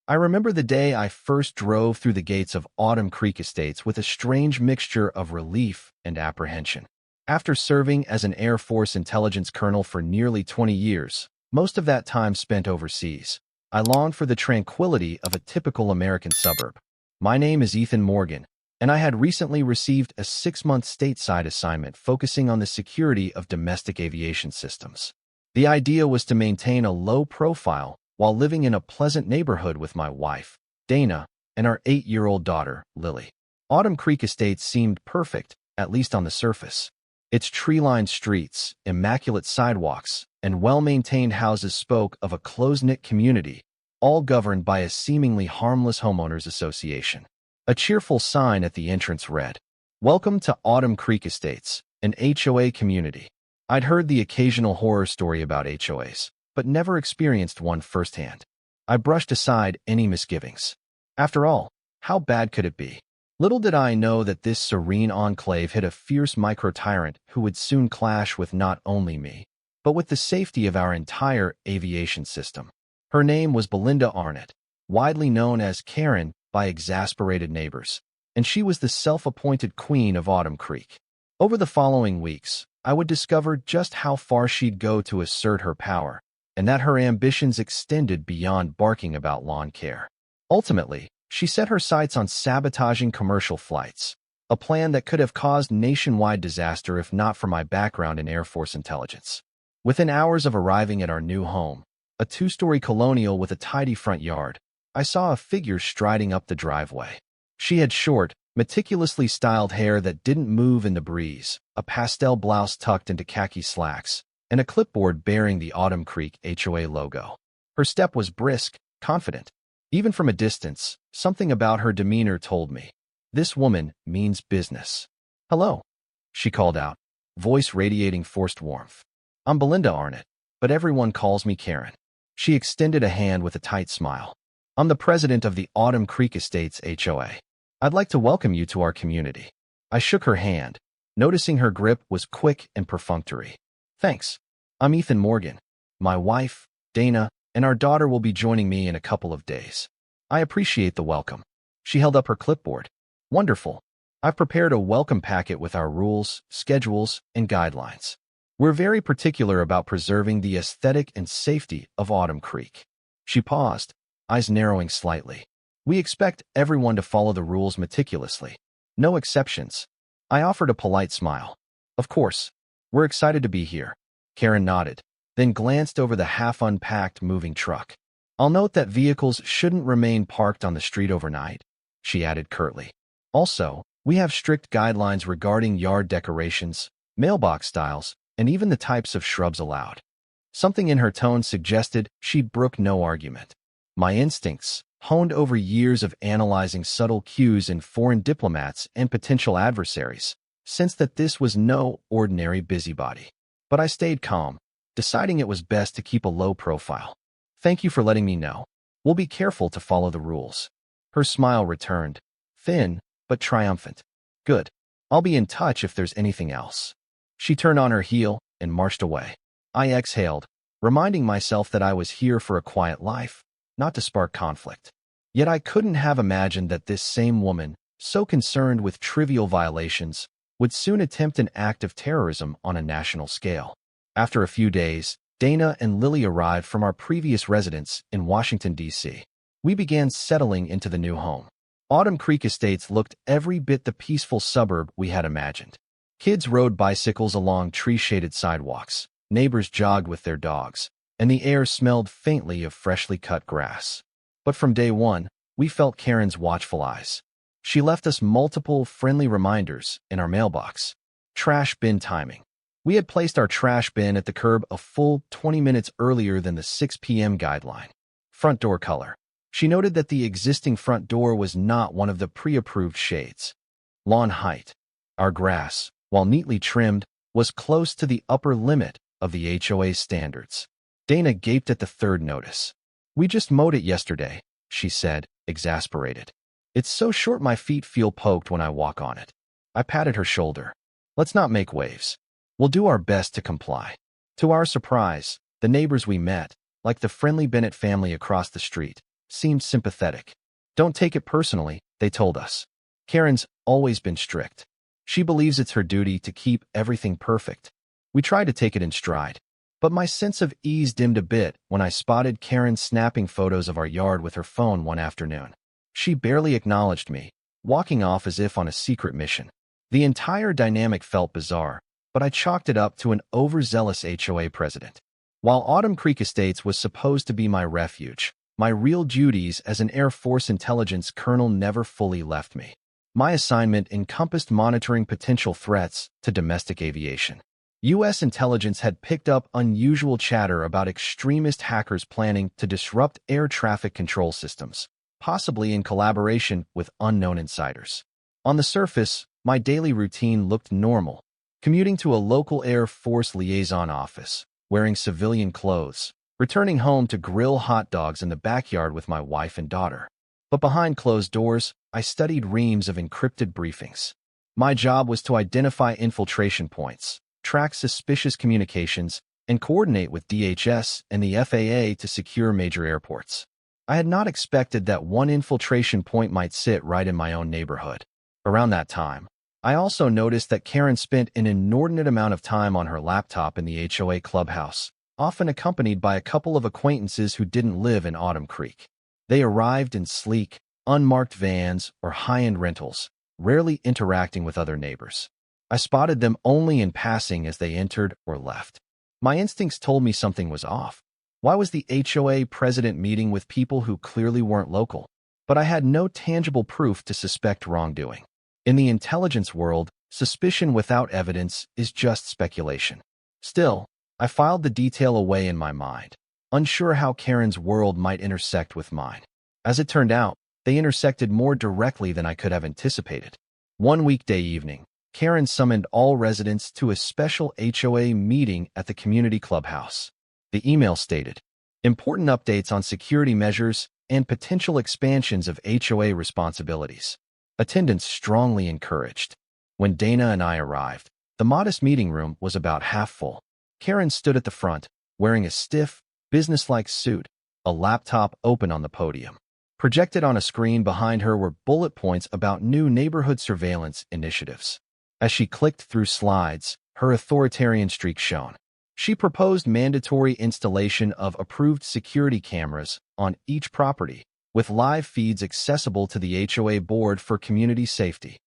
I remember the day I first drove through the gates of Autumn Creek Estates with a strange mixture of relief and apprehension. After serving as an Air Force intelligence colonel for nearly 20 years, most of that time spent overseas, I longed for the tranquility of a typical American suburb. My name is Ethan Morgan, and I had recently received a 6-month stateside assignment focusing on the security of domestic aviation systems. The idea was to maintain a low profile while living in a pleasant neighborhood with my wife, Dana, and our 8-year-old daughter, Lily. Autumn Creek Estates seemed perfect, at least on the surface. Its tree-lined streets, immaculate sidewalks, and well-maintained houses spoke of a close-knit community, all governed by a seemingly harmless homeowners association. A cheerful sign at the entrance read, "Welcome to Autumn Creek Estates, an HOA community." I'd heard the occasional horror story about HOAs, but never experienced one firsthand. I brushed aside any misgivings. After all, how bad could it be? Little did I know that this serene enclave hid a fierce micro-tyrant who would soon clash with not only me, but with the safety of our entire aviation system. Her name was Belinda Arnott, widely known as Karen by exasperated neighbors, and she was the self-appointed queen of Autumn Creek. Over the following weeks, I would discover just how far she'd go to assert her power, and that her ambitions extended beyond barking about lawn care. Ultimately, she set her sights on sabotaging commercial flights, a plan that could have caused nationwide disaster if not for my background in Air Force intelligence. Within hours of arriving at our new home, a 2-story colonial with a tidy front yard, I saw a figure striding up the driveway. She had short, meticulously styled hair that didn't move in the breeze, a pastel blouse tucked into khaki slacks, and a clipboard bearing the Autumn Creek HOA logo. Her step was brisk, confident. Even from a distance, something about her demeanor told me, this woman means business. "Hello," she called out, voice radiating forced warmth. "I'm Belinda Arnott, but everyone calls me Karen." She extended a hand with a tight smile. "I'm the president of the Autumn Creek Estates HOA. I'd like to welcome you to our community." I shook her hand, noticing her grip was quick and perfunctory. "Thanks. I'm Ethan Morgan. My wife, Dana, and our daughter will be joining me in a couple of days. I appreciate the welcome." She held up her clipboard. "Wonderful. I've prepared a welcome packet with our rules, schedules, and guidelines. We're very particular about preserving the aesthetic and safety of Autumn Creek." She paused, eyes narrowing slightly. "We expect everyone to follow the rules meticulously. No exceptions." I offered a polite smile. "Of course. We're excited to be here." Karen nodded, then glanced over the half-unpacked moving truck. "I'll note that vehicles shouldn't remain parked on the street overnight," she added curtly. "Also, we have strict guidelines regarding yard decorations, mailbox styles, and even the types of shrubs allowed." Something in her tone suggested she'd brook no argument. My instincts, honed over years of analyzing subtle cues in foreign diplomats and potential adversaries, sensed that this was no ordinary busybody. But I stayed calm, deciding it was best to keep a low profile. "Thank you for letting me know. We'll be careful to follow the rules." Her smile returned, thin but triumphant. "Good. I'll be in touch if there's anything else." She turned on her heel and marched away. I exhaled, reminding myself that I was here for a quiet life, not to spark conflict. Yet I couldn't have imagined that this same woman, so concerned with trivial violations, would soon attempt an act of terrorism on a national scale. After a few days, Dana and Lily arrived from our previous residence in Washington, D.C. We began settling into the new home. Autumn Creek Estates looked every bit the peaceful suburb we had imagined. Kids rode bicycles along tree-shaded sidewalks, neighbors jogged with their dogs, and the air smelled faintly of freshly cut grass. But from day one, we felt Karen's watchful eyes. She left us multiple friendly reminders in our mailbox. Trash bin timing. We had placed our trash bin at the curb a full 20 minutes earlier than the 6 p.m. guideline. Front door color. She noted that the existing front door was not one of the pre-approved shades. Lawn height. Our grass, while neatly trimmed, was close to the upper limit of the HOA standards. Dana gaped at the third notice. "We just mowed it yesterday," she said, exasperated. "It's so short my feet feel poked when I walk on it." I patted her shoulder. "Let's not make waves. We'll do our best to comply." To our surprise, the neighbors we met, like the friendly Bennett family across the street, seemed sympathetic. Don't take it personally, they told us. Karen's always been strict. She believes it's her duty to keep everything perfect. We tried to take it in stride. But my sense of ease dimmed a bit when I spotted Karen snapping photos of our yard with her phone one afternoon. She barely acknowledged me, walking off as if on a secret mission. The entire dynamic felt bizarre, but I chalked it up to an overzealous HOA president. While Autumn Creek Estates was supposed to be my refuge, my real duties as an Air Force intelligence colonel never fully left me. My assignment encompassed monitoring potential threats to domestic aviation. U.S. intelligence had picked up unusual chatter about extremist hackers planning to disrupt air traffic control systems, possibly in collaboration with unknown insiders. On the surface, my daily routine looked normal, commuting to a local Air Force liaison office, wearing civilian clothes, returning home to grill hot dogs in the backyard with my wife and daughter. But behind closed doors, I studied reams of encrypted briefings. My job was to identify infiltration points, track suspicious communications, and coordinate with DHS and the FAA to secure major airports. I had not expected that one infiltration point might sit right in my own neighborhood. Around that time, I also noticed that Karen spent an inordinate amount of time on her laptop in the HOA clubhouse, often accompanied by a couple of acquaintances who didn't live in Autumn Creek. They arrived in sleek, unmarked vans or high-end rentals, rarely interacting with other neighbors. I spotted them only in passing as they entered or left. My instincts told me something was off. Why was the HOA president meeting with people who clearly weren't local? But I had no tangible proof to suspect wrongdoing. In the intelligence world, suspicion without evidence is just speculation. Still, I filed the detail away in my mind, unsure how Karen's world might intersect with mine. As it turned out, they intersected more directly than I could have anticipated. One weekday evening, Karen summoned all residents to a special HOA meeting at the community clubhouse. The email stated, "Important updates on security measures and potential expansions of HOA responsibilities. Attendance strongly encouraged." When Dana and I arrived, the modest meeting room was about half full. Karen stood at the front, wearing a stiff, businesslike suit, a laptop open on the podium. Projected on a screen behind her were bullet points about new neighborhood surveillance initiatives. As she clicked through slides, her authoritarian streak shone. She proposed mandatory installation of approved security cameras on each property, with live feeds accessible to the HOA board for community safety.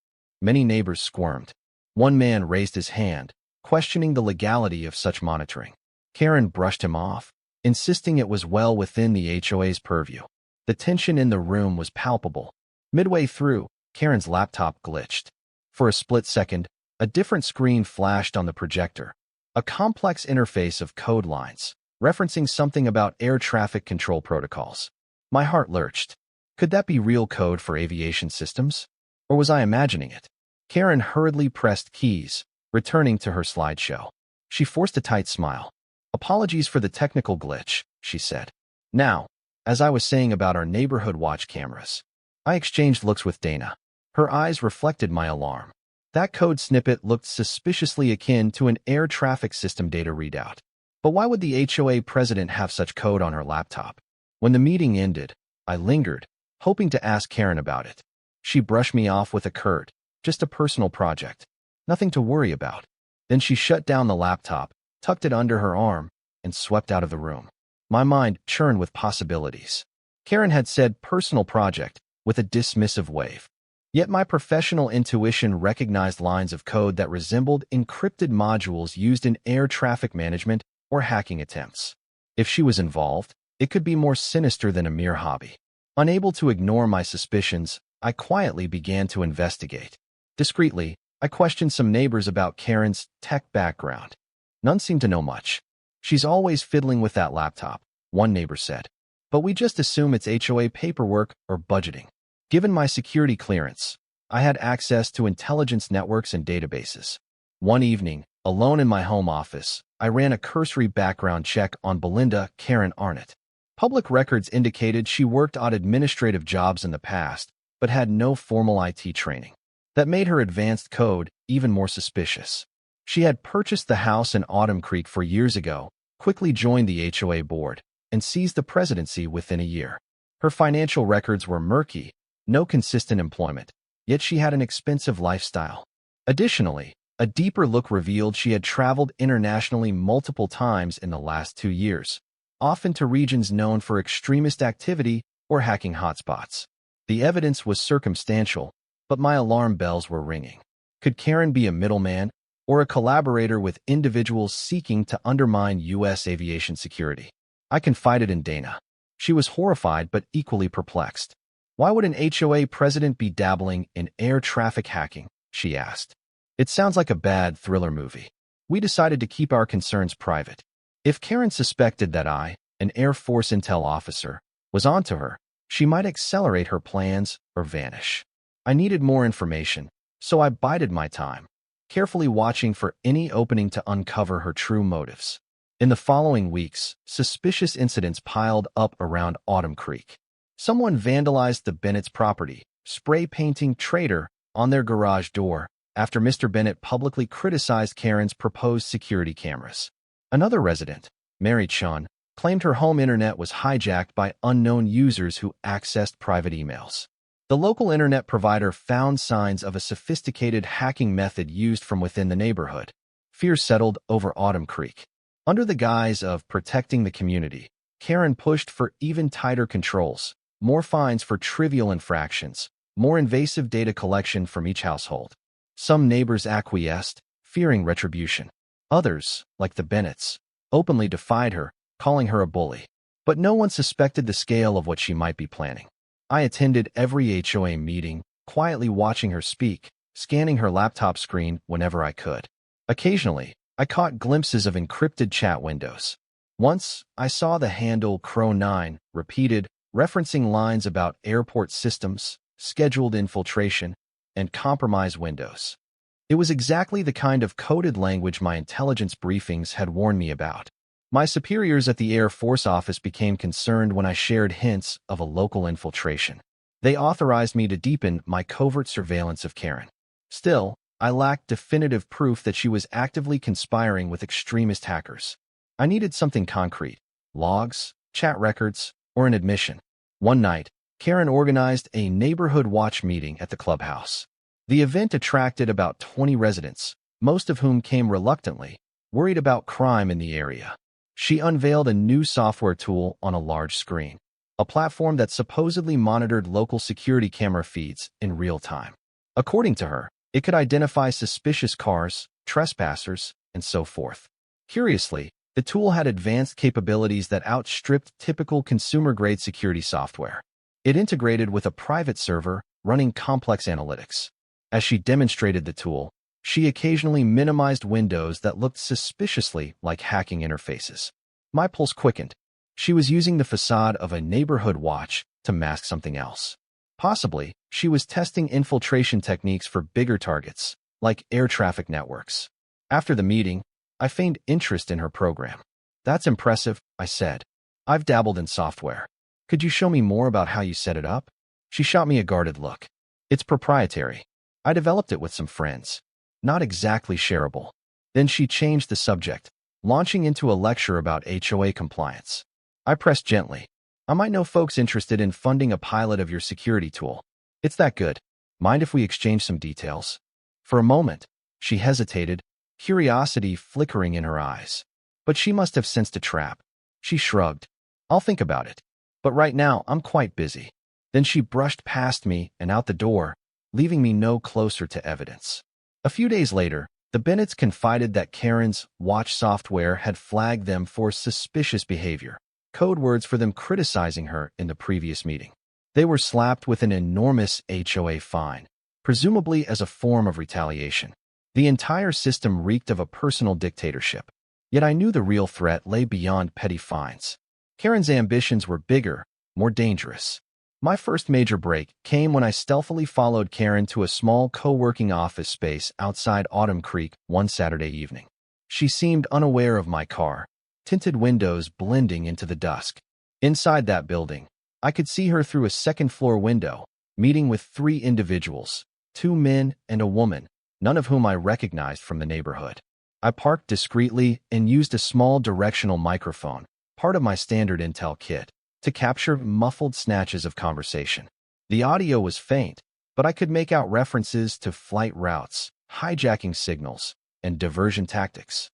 Many neighbors squirmed. One man raised his hand, questioning the legality of such monitoring. Karen brushed him off, insisting it was well within the HOA's purview. The tension in the room was palpable. Midway through, Karen's laptop glitched. For a split second, a different screen flashed on the projector, a complex interface of code lines, referencing something about air traffic control protocols. My heart lurched. Could that be real code for aviation systems? Or was I imagining it? Karen hurriedly pressed keys, returning to her slideshow. She forced a tight smile. "Apologies for the technical glitch," she said. Now, as I was saying about our neighborhood watch cameras, I exchanged looks with Dana. Her eyes reflected my alarm. That code snippet looked suspiciously akin to an air traffic system data readout. But why would the HOA president have such code on her laptop? When the meeting ended, I lingered, hoping to ask Karen about it. She brushed me off with a curt, "Just a personal project. Nothing to worry about." Then she shut down the laptop, tucked it under her arm, and swept out of the room. My mind churned with possibilities. Karen had said personal project with a dismissive wave. Yet my professional intuition recognized lines of code that resembled encrypted modules used in air traffic management or hacking attempts. If she was involved, it could be more sinister than a mere hobby. Unable to ignore my suspicions, I quietly began to investigate. Discreetly, I questioned some neighbors about Karen's tech background. None seemed to know much. "She's always fiddling with that laptop," one neighbor said. "But we just assume it's HOA paperwork or budgeting." Given my security clearance, I had access to intelligence networks and databases. One evening, alone in my home office, I ran a cursory background check on Belinda Karen Arnott. Public records indicated she worked odd administrative jobs in the past, but had no formal IT training. That made her advanced code even more suspicious. She had purchased the house in Autumn Creek 4 years ago, quickly joined the HOA board, and seized the presidency within a year. Her financial records were murky, no consistent employment, yet she had an expensive lifestyle. Additionally, a deeper look revealed she had traveled internationally multiple times in the last 2 years, often to regions known for extremist activity or hacking hotspots. The evidence was circumstantial, but my alarm bells were ringing. Could Karen be a middleman or a collaborator with individuals seeking to undermine U.S. aviation security? I confided in Dana. She was horrified but equally perplexed. Why would an HOA president be dabbling in air traffic hacking? She asked. It sounds like a bad thriller movie. We decided to keep our concerns private. If Karen suspected that I, an Air Force intel officer, was onto her, she might accelerate her plans or vanish. I needed more information, so I bided my time, carefully watching for any opening to uncover her true motives. In the following weeks, suspicious incidents piled up around Autumn Creek. Someone vandalized the Bennett's property, spray painting "Traitor" on their garage door after Mr. Bennett publicly criticized Karen's proposed security cameras. Another resident, Mary Chun, claimed her home internet was hijacked by unknown users who accessed private emails. The local internet provider found signs of a sophisticated hacking method used from within the neighborhood. Fear settled over Autumn Creek. Under the guise of protecting the community, Karen pushed for even tighter controls, more fines for trivial infractions, more invasive data collection from each household. Some neighbors acquiesced, fearing retribution. Others, like the Bennetts, openly defied her, calling her a bully. But no one suspected the scale of what she might be planning. I attended every HOA meeting, quietly watching her speak, scanning her laptop screen whenever I could. Occasionally, I caught glimpses of encrypted chat windows. Once, I saw the handle Crow9 repeated, referencing lines about airport systems, scheduled infiltration, and compromised windows. It was exactly the kind of coded language my intelligence briefings had warned me about. My superiors at the Air Force office became concerned when I shared hints of a local infiltration. They authorized me to deepen my covert surveillance of Karen. Still, I lacked definitive proof that she was actively conspiring with extremist hackers. I needed something concrete: logs, chat records, or an admission. One night, Karen organized a neighborhood watch meeting at the clubhouse. The event attracted about 20 residents, most of whom came reluctantly, worried about crime in the area. She unveiled a new software tool on a large screen, a platform that supposedly monitored local security camera feeds in real time. According to her, it could identify suspicious cars, trespassers, and so forth. Curiously, the tool had advanced capabilities that outstripped typical consumer-grade security software. It integrated with a private server running complex analytics. As she demonstrated the tool, she occasionally minimized windows that looked suspiciously like hacking interfaces. My pulse quickened. She was using the facade of a neighborhood watch to mask something else. Possibly, she was testing infiltration techniques for bigger targets, like air traffic networks. After the meeting, I feigned interest in her program. "That's impressive," I said. "I've dabbled in software. Could you show me more about how you set it up?" She shot me a guarded look. "It's proprietary. I developed it with some friends. Not exactly shareable." Then she changed the subject, launching into a lecture about HOA compliance. I pressed gently. "I might know folks interested in funding a pilot of your security tool. It's that good. Mind if we exchange some details?" For a moment, she hesitated, curiosity flickering in her eyes. But she must have sensed a trap. She shrugged. "I'll think about it. But right now, I'm quite busy." Then she brushed past me and out the door, leaving me no closer to evidence. A few days later, the Bennetts confided that Karen's watch software had flagged them for suspicious behavior, code words for them criticizing her in the previous meeting. They were slapped with an enormous HOA fine, presumably as a form of retaliation. The entire system reeked of a personal dictatorship. Yet I knew the real threat lay beyond petty fines. Karen's ambitions were bigger, more dangerous. My first major break came when I stealthily followed Karen to a small co-working office space outside Autumn Creek one Saturday evening. She seemed unaware of my car, tinted windows blending into the dusk. Inside that building, I could see her through a second-floor window, meeting with 3 individuals, 2 men and a woman, none of whom I recognized from the neighborhood. I parked discreetly and used a small directional microphone, part of my standard intel kit. to capture muffled snatches of conversation. The audio was faint, but I could make out references to flight routes, hijacking signals, and diversion tactics.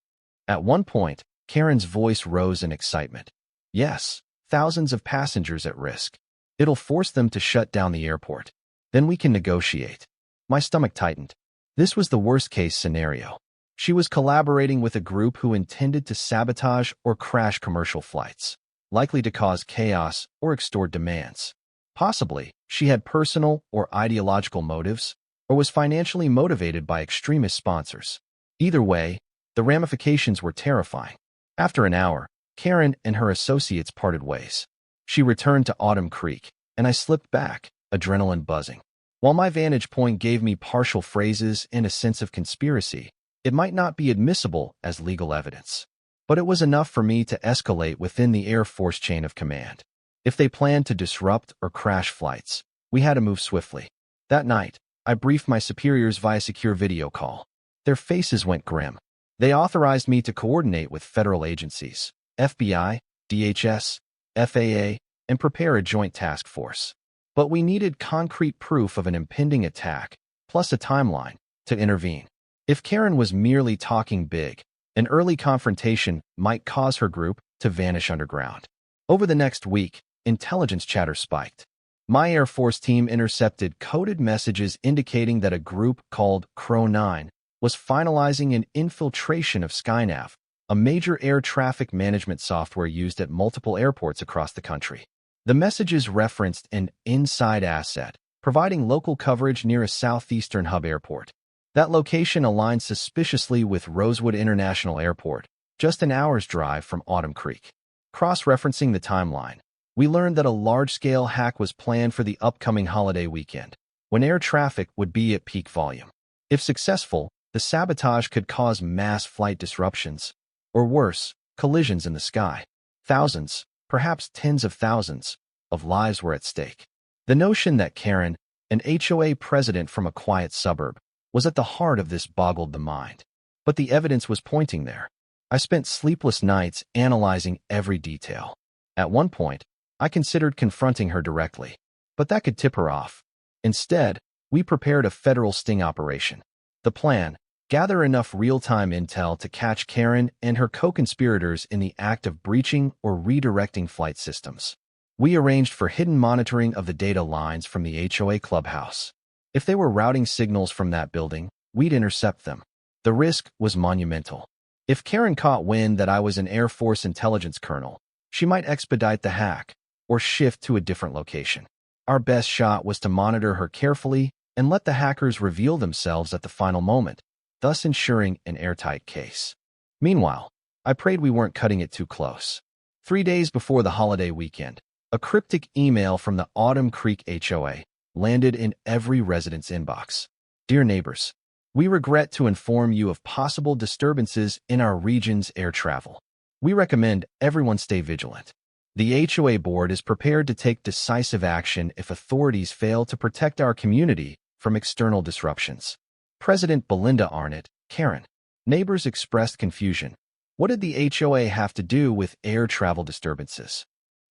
At one point, Karen's voice rose in excitement. Yes, thousands of passengers at risk. It'll force them to shut down the airport. Then we can negotiate. My stomach tightened. This was the worst-case scenario. She was collaborating with a group who intended to sabotage or crash commercial flights, likely to cause chaos or extort demands. Possibly, she had personal or ideological motives, or was financially motivated by extremist sponsors. Either way, the ramifications were terrifying. After an hour, Karen and her associates parted ways. She returned to Autumn Creek, and I slipped back, adrenaline buzzing. While my vantage point gave me partial phrases and a sense of conspiracy, it might not be admissible as legal evidence. But it was enough for me to escalate within the Air Force chain of command. If they planned to disrupt or crash flights, we had to move swiftly. That night, I briefed my superiors via secure video call. Their faces went grim. They authorized me to coordinate with federal agencies, FBI, DHS, FAA, and prepare a joint task force. But we needed concrete proof of an impending attack, plus a timeline, to intervene. If Karen was merely talking big, an early confrontation might cause her group to vanish underground. Over the next week, intelligence chatter spiked. My Air Force team intercepted coded messages indicating that a group called Crow 9 was finalizing an infiltration of Skynav, a major air traffic management software used at multiple airports across the country. The messages referenced an inside asset, providing local coverage near a southeastern hub airport. That location aligned suspiciously with Rosewood International Airport, just an hour's drive from Autumn Creek. Cross-referencing the timeline, we learned that a large-scale hack was planned for the upcoming holiday weekend, when air traffic would be at peak volume. If successful, the sabotage could cause mass flight disruptions, or worse, collisions in the sky. Thousands, perhaps tens of thousands, of lives were at stake. The notion that Karen, an HOA president from a quiet suburb, was at the heart of this boggled the mind. But the evidence was pointing there. I spent sleepless nights analyzing every detail. At one point, I considered confronting her directly, but that could tip her off. Instead, we prepared a federal sting operation. The plan: gather enough real-time intel to catch Karen and her co-conspirators in the act of breaching or redirecting flight systems. We arranged for hidden monitoring of the data lines from the HOA clubhouse. If they were routing signals from that building, we'd intercept them. The risk was monumental. If Karen caught wind that I was an Air Force intelligence colonel, she might expedite the hack or shift to a different location. Our best shot was to monitor her carefully and let the hackers reveal themselves at the final moment, thus ensuring an airtight case. Meanwhile, I prayed we weren't cutting it too close. 3 days before the holiday weekend, a cryptic email from the Autumn Creek HOA landed in every resident's inbox. Dear neighbors, we regret to inform you of possible disturbances in our region's air travel. We recommend everyone stay vigilant. The HOA board is prepared to take decisive action if authorities fail to protect our community from external disruptions. President Belinda Arnott, Karen. Neighbors expressed confusion. What did the HOA have to do with air travel disturbances?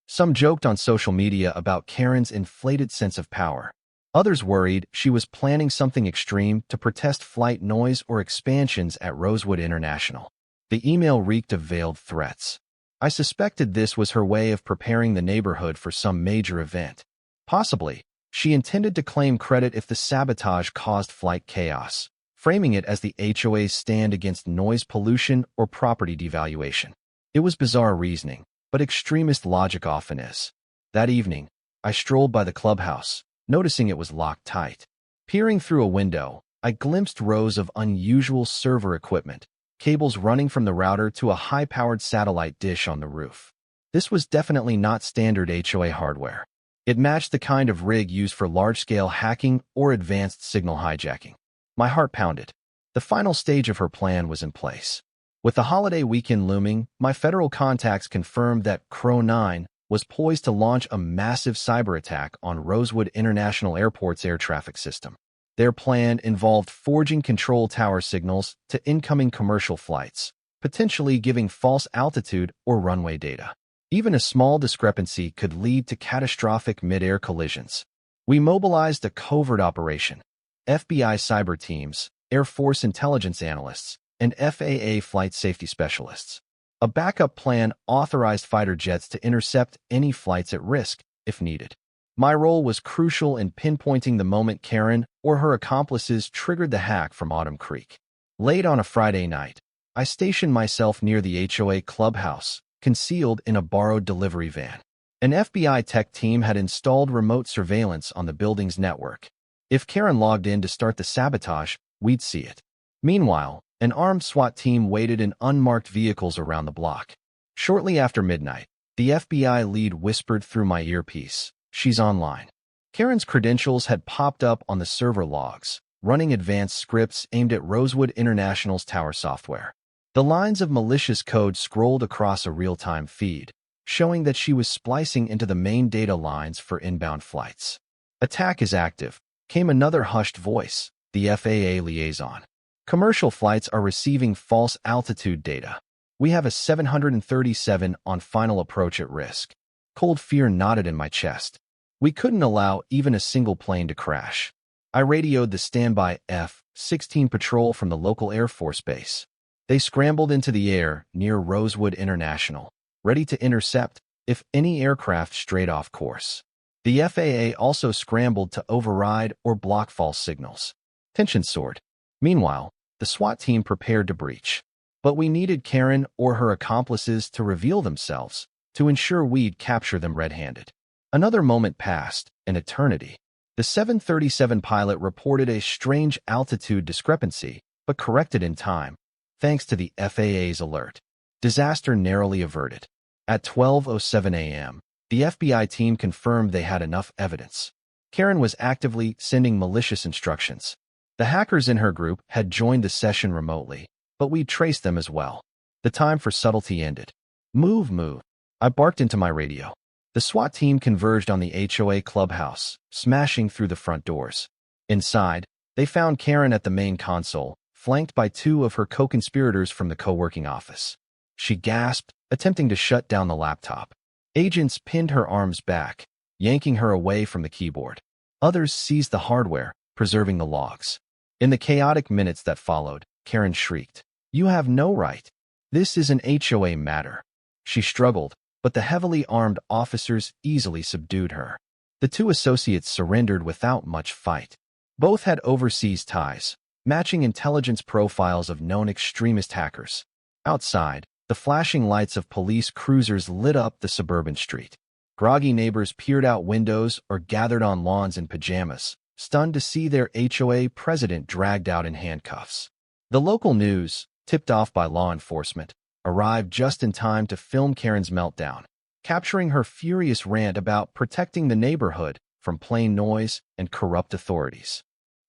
Some joked on social media about Karen's inflated sense of power. Others worried she was planning something extreme to protest flight noise or expansions at Rosewood International. The email reeked of veiled threats. I suspected this was her way of preparing the neighborhood for some major event. Possibly, she intended to claim credit if the sabotage caused flight chaos, framing it as the HOA's stand against noise pollution or property devaluation. It was bizarre reasoning, but extremist logic often is. That evening, I strolled by the clubhouse, noticing it was locked tight. Peering through a window, I glimpsed rows of unusual server equipment, cables running from the router to a high-powered satellite dish on the roof. This was definitely not standard HOA hardware. It matched the kind of rig used for large-scale hacking or advanced signal hijacking. My heart pounded. The final stage of her plan was in place. With the holiday weekend looming, my federal contacts confirmed that Crow 9 was poised to launch a massive cyber attack on Rosewood International Airport's air traffic system. Their plan involved forging control tower signals to incoming commercial flights, potentially giving false altitude or runway data. Even a small discrepancy could lead to catastrophic mid-air collisions. We mobilized a covert operation. FBI cyber teams, Air Force intelligence analysts, and FAA flight safety specialists. A backup plan authorized fighter jets to intercept any flights at risk, if needed. My role was crucial in pinpointing the moment Karen or her accomplices triggered the hack from Autumn Creek. Late on a Friday night, I stationed myself near the HOA clubhouse, concealed in a borrowed delivery van. An FBI tech team had installed remote surveillance on the building's network. If Karen logged in to start the sabotage, we'd see it. Meanwhile, an armed SWAT team waited in unmarked vehicles around the block. Shortly after midnight, the FBI lead whispered through my earpiece, "She's online." Karen's credentials had popped up on the server logs, running advanced scripts aimed at Rosewood International's tower software. The lines of malicious code scrolled across a real-time feed, showing that she was splicing into the main data lines for inbound flights. "Attack is active," came another hushed voice, the FAA liaison. "Commercial flights are receiving false altitude data. We have a 737 on final approach at risk." Cold fear knotted in my chest. We couldn't allow even a single plane to crash. I radioed the standby F-16 patrol from the local Air Force base. They scrambled into the air near Rosewood International, ready to intercept if any aircraft strayed off course. The FAA also scrambled to override or block false signals. Tension soared. Meanwhile, the SWAT team prepared to breach. But we needed Karen or her accomplices to reveal themselves to ensure we'd capture them red-handed. Another moment passed, an eternity. The 737 pilot reported a strange altitude discrepancy, but corrected in time, thanks to the FAA's alert. Disaster narrowly averted. At 12:07 a.m., the FBI team confirmed they had enough evidence. Karen was actively sending malicious instructions. The hackers in her group had joined the session remotely, but we'd traced them as well. The time for subtlety ended. "Move, move." I barked into my radio. The SWAT team converged on the HOA clubhouse, smashing through the front doors. Inside, they found Karen at the main console, flanked by two of her co-conspirators from the co-working office. She gasped, attempting to shut down the laptop. Agents pinned her arms back, yanking her away from the keyboard. Others seized the hardware, preserving the logs. In the chaotic minutes that followed, Karen shrieked, "You have no right. This is an HOA matter." She struggled, but the heavily armed officers easily subdued her. The two associates surrendered without much fight. Both had overseas ties, matching intelligence profiles of known extremist hackers. Outside, the flashing lights of police cruisers lit up the suburban street. Groggy neighbors peered out windows or gathered on lawns in pajamas, stunned to see their HOA president dragged out in handcuffs. The local news, tipped off by law enforcement, arrived just in time to film Karen's meltdown, capturing her furious rant about protecting the neighborhood from plain noise and corrupt authorities.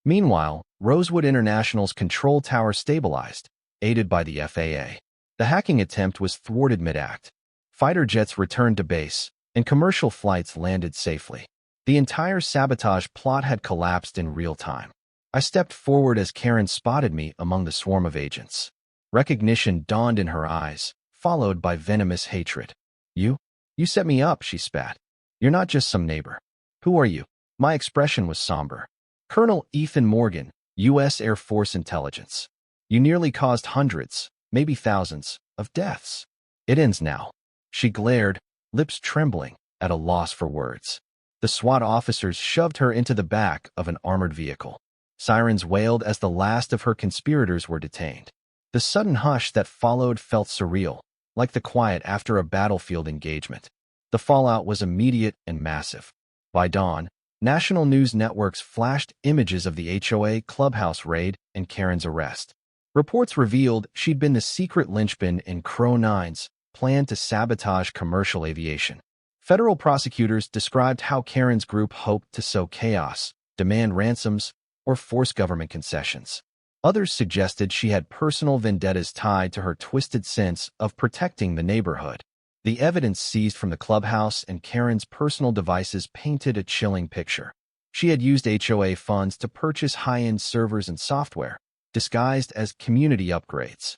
Meanwhile, Rosewood International's control tower stabilized, aided by the FAA. The hacking attempt was thwarted mid-act. Fighter jets returned to base, and commercial flights landed safely. The entire sabotage plot had collapsed in real time. I stepped forward as Karen spotted me among the swarm of agents. Recognition dawned in her eyes, followed by venomous hatred. You set me up," she spat. "You're not just some neighbor. Who are you?" My expression was somber. "Colonel Ethan Morgan, U.S. Air Force Intelligence. You nearly caused hundreds, maybe thousands, of deaths. It ends now." She glared, lips trembling, at a loss for words. The SWAT officers shoved her into the back of an armored vehicle. Sirens wailed as the last of her conspirators were detained. The sudden hush that followed felt surreal, like the quiet after a battlefield engagement. The fallout was immediate and massive. By dawn, national news networks flashed images of the HOA clubhouse raid and Karen's arrest. Reports revealed she'd been the secret linchpin in Crow Nine's plan to sabotage commercial aviation. Federal prosecutors described how Karen's group hoped to sow chaos, demand ransoms, or force government concessions. Others suggested she had personal vendettas tied to her twisted sense of protecting the neighborhood. The evidence seized from the clubhouse and Karen's personal devices painted a chilling picture. She had used HOA funds to purchase high-end servers and software, disguised as community upgrades.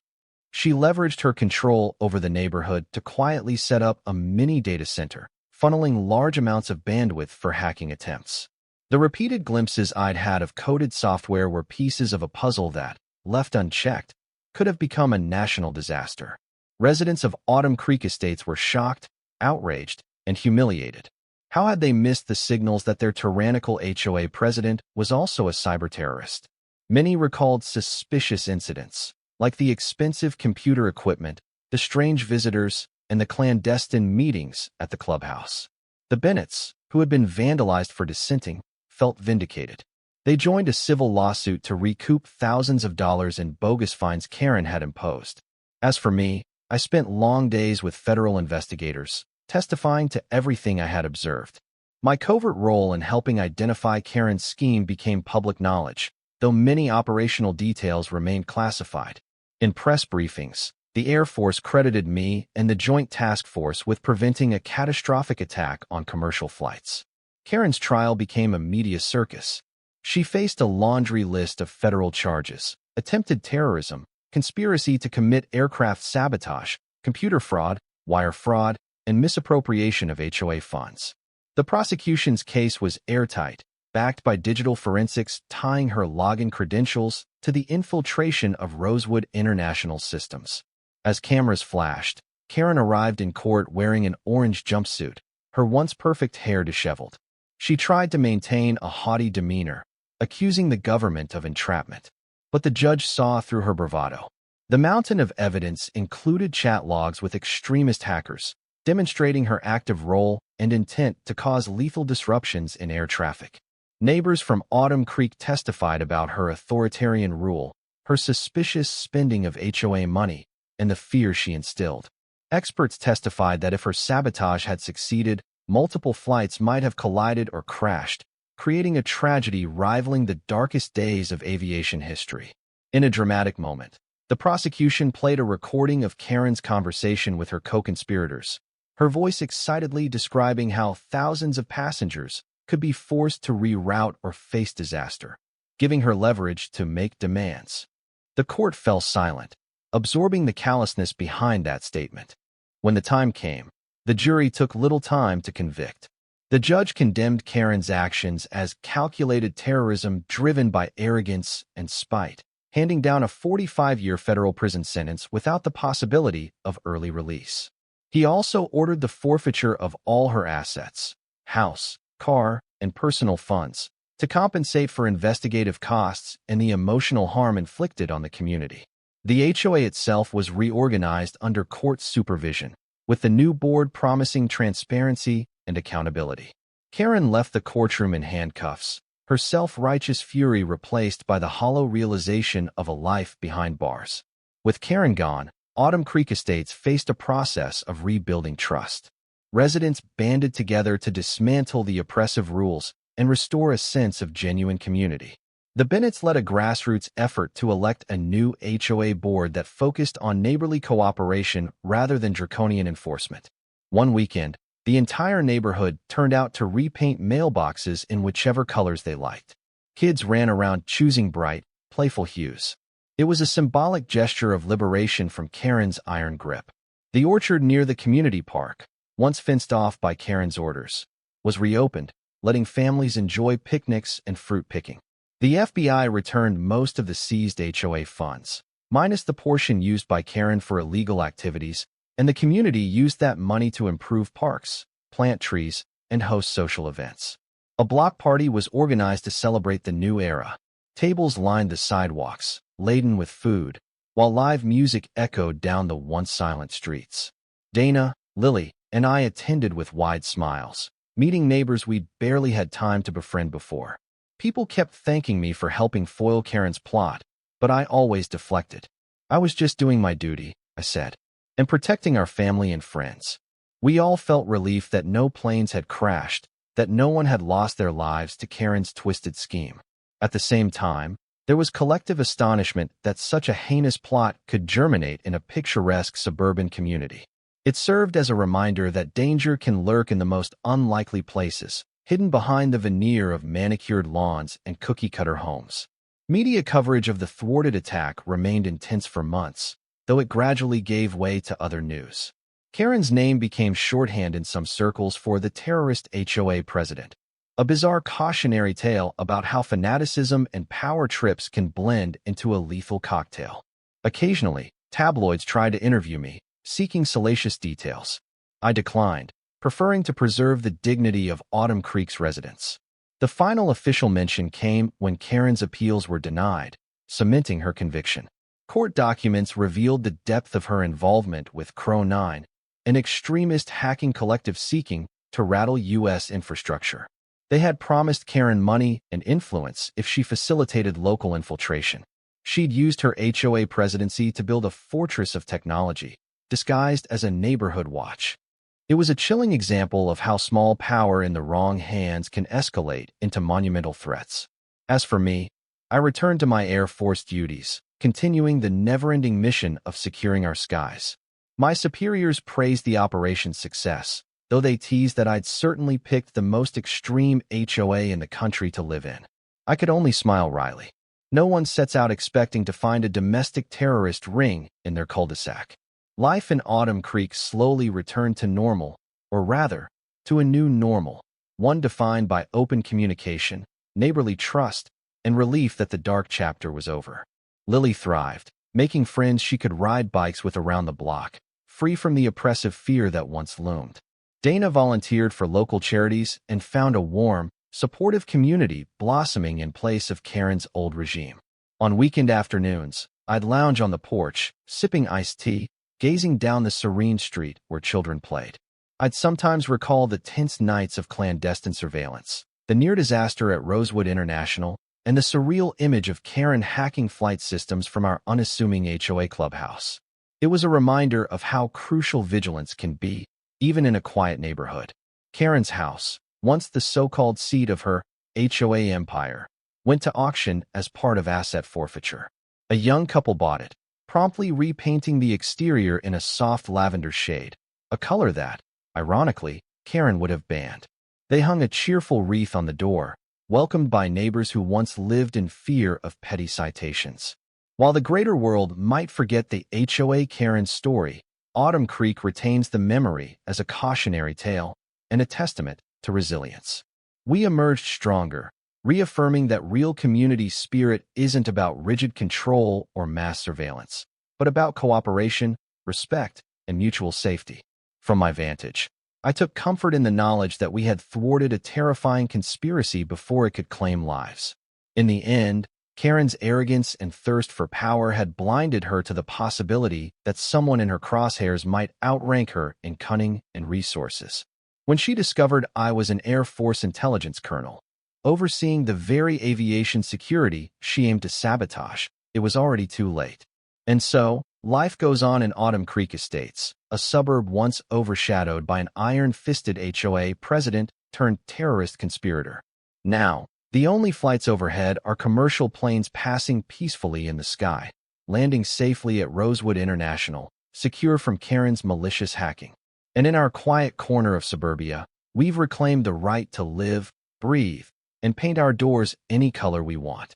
She leveraged her control over the neighborhood to quietly set up a mini data center, funneling large amounts of bandwidth for hacking attempts. The repeated glimpses I'd had of coded software were pieces of a puzzle that, left unchecked, could have become a national disaster. Residents of Autumn Creek Estates were shocked, outraged, and humiliated. How had they missed the signals that their tyrannical HOA president was also a cyber terrorist? Many recalled suspicious incidents, like the expensive computer equipment, the strange visitors, and the clandestine meetings at the clubhouse. The Bennetts, who had been vandalized for dissenting, felt vindicated. They joined a civil lawsuit to recoup thousands of dollars in bogus fines Karen had imposed. As for me, I spent long days with federal investigators, testifying to everything I had observed. My covert role in helping identify Karen's scheme became public knowledge, though many operational details remained classified. In press briefings, the Air Force credited me and the Joint Task Force with preventing a catastrophic attack on commercial flights. Karen's trial became a media circus. She faced a laundry list of federal charges: attempted terrorism, conspiracy to commit aircraft sabotage, computer fraud, wire fraud, and misappropriation of HOA funds. The prosecution's case was airtight, backed by digital forensics tying her login credentials to the infiltration of Rosewood International systems. As cameras flashed, Karen arrived in court wearing an orange jumpsuit, her once perfect hair disheveled. She tried to maintain a haughty demeanor, accusing the government of entrapment. But the judge saw through her bravado. The mountain of evidence included chat logs with extremist hackers, demonstrating her active role and intent to cause lethal disruptions in air traffic. Neighbors from Autumn Creek testified about her authoritarian rule, her suspicious spending of HOA money, and the fear she instilled. Experts testified that if her sabotage had succeeded, multiple flights might have collided or crashed, creating a tragedy rivaling the darkest days of aviation history. In a dramatic moment, the prosecution played a recording of Karen's conversation with her co-conspirators, her voice excitedly describing how thousands of passengers could be forced to reroute or face disaster, giving her leverage to make demands. The court fell silent, absorbing the callousness behind that statement. When the time came, the jury took little time to convict. The judge condemned Karen's actions as calculated terrorism driven by arrogance and spite, handing down a 45-year federal prison sentence without the possibility of early release. He also ordered the forfeiture of all her assets, house, car, and personal funds, to compensate for investigative costs and the emotional harm inflicted on the community. The HOA itself was reorganized under court supervision, with the new board promising transparency and accountability. Karen left the courtroom in handcuffs, her self-righteous fury replaced by the hollow realization of a life behind bars. With Karen gone, Autumn Creek Estates faced a process of rebuilding trust. Residents banded together to dismantle the oppressive rules and restore a sense of genuine community. The Bennetts led a grassroots effort to elect a new HOA board that focused on neighborly cooperation rather than draconian enforcement. One weekend, the entire neighborhood turned out to repaint mailboxes in whichever colors they liked. Kids ran around choosing bright, playful hues. It was a symbolic gesture of liberation from Karen's iron grip. The orchard near the community park, once fenced off by Karen's orders, was reopened, letting families enjoy picnics and fruit picking. The FBI returned most of the seized HOA funds, minus the portion used by Karen for illegal activities, and the community used that money to improve parks, plant trees, and host social events. A block party was organized to celebrate the new era. Tables lined the sidewalks, laden with food, while live music echoed down the once silent streets. Dana, Lily, and I attended with wide smiles, meeting neighbors we'd barely had time to befriend before. People kept thanking me for helping foil Karen's plot, but I always deflected. I was just doing my duty, I said, and protecting our family and friends. We all felt relief that no planes had crashed, that no one had lost their lives to Karen's twisted scheme. At the same time, there was collective astonishment that such a heinous plot could germinate in a picturesque suburban community. It served as a reminder that danger can lurk in the most unlikely places, hidden behind the veneer of manicured lawns and cookie-cutter homes. Media coverage of the thwarted attack remained intense for months, though it gradually gave way to other news. Karen's name became shorthand in some circles for the terrorist HOA president, a bizarre cautionary tale about how fanaticism and power trips can blend into a lethal cocktail. Occasionally, tabloids tried to interview me, seeking salacious details. I declined, preferring to preserve the dignity of Autumn Creek's residents. The final official mention came when Karen's appeals were denied, cementing her conviction. Court documents revealed the depth of her involvement with Crow 9, an extremist hacking collective seeking to rattle U.S. infrastructure. They had promised Karen money and influence if she facilitated local infiltration. She'd used her HOA presidency to build a fortress of technology, disguised as a neighborhood watch. It was a chilling example of how small power in the wrong hands can escalate into monumental threats. As for me, I returned to my Air Force duties, continuing the never-ending mission of securing our skies. My superiors praised the operation's success, though they teased that I'd certainly picked the most extreme HOA in the country to live in. I could only smile wryly. No one sets out expecting to find a domestic terrorist ring in their cul-de-sac. Life in Autumn Creek slowly returned to normal, or rather, to a new normal, one defined by open communication, neighborly trust, and relief that the dark chapter was over. Lily thrived, making friends she could ride bikes with around the block, free from the oppressive fear that once loomed. Dana volunteered for local charities and found a warm, supportive community blossoming in place of Karen's old regime. On weekend afternoons, I'd lounge on the porch, sipping iced tea, gazing down the serene street where children played. I'd sometimes recall the tense nights of clandestine surveillance, the near disaster at Rosewood International, and the surreal image of Karen hacking flight systems from our unassuming HOA clubhouse. It was a reminder of how crucial vigilance can be, even in a quiet neighborhood. Karen's house, once the so-called seat of her HOA empire, went to auction as part of asset forfeiture. A young couple bought it, promptly repainting the exterior in a soft lavender shade, a color that, ironically, Karen would have banned. They hung a cheerful wreath on the door, welcomed by neighbors who once lived in fear of petty citations. While the greater world might forget the HOA Karen story, Autumn Creek retains the memory as a cautionary tale and a testament to resilience. We emerged stronger, reaffirming that real community spirit isn't about rigid control or mass surveillance, but about cooperation, respect, and mutual safety. From my vantage, I took comfort in the knowledge that we had thwarted a terrifying conspiracy before it could claim lives. In the end, Karen's arrogance and thirst for power had blinded her to the possibility that someone in her crosshairs might outrank her in cunning and resources. When she discovered I was an Air Force intelligence colonel, overseeing the very aviation security she aimed to sabotage, it was already too late. And so, life goes on in Autumn Creek Estates, a suburb once overshadowed by an iron-fisted HOA president-turned-terrorist conspirator. Now, the only flights overhead are commercial planes passing peacefully in the sky, landing safely at Rosewood International, secure from Karen's malicious hacking. And in our quiet corner of suburbia, we've reclaimed the right to live, breathe, and paint our doors any color we want.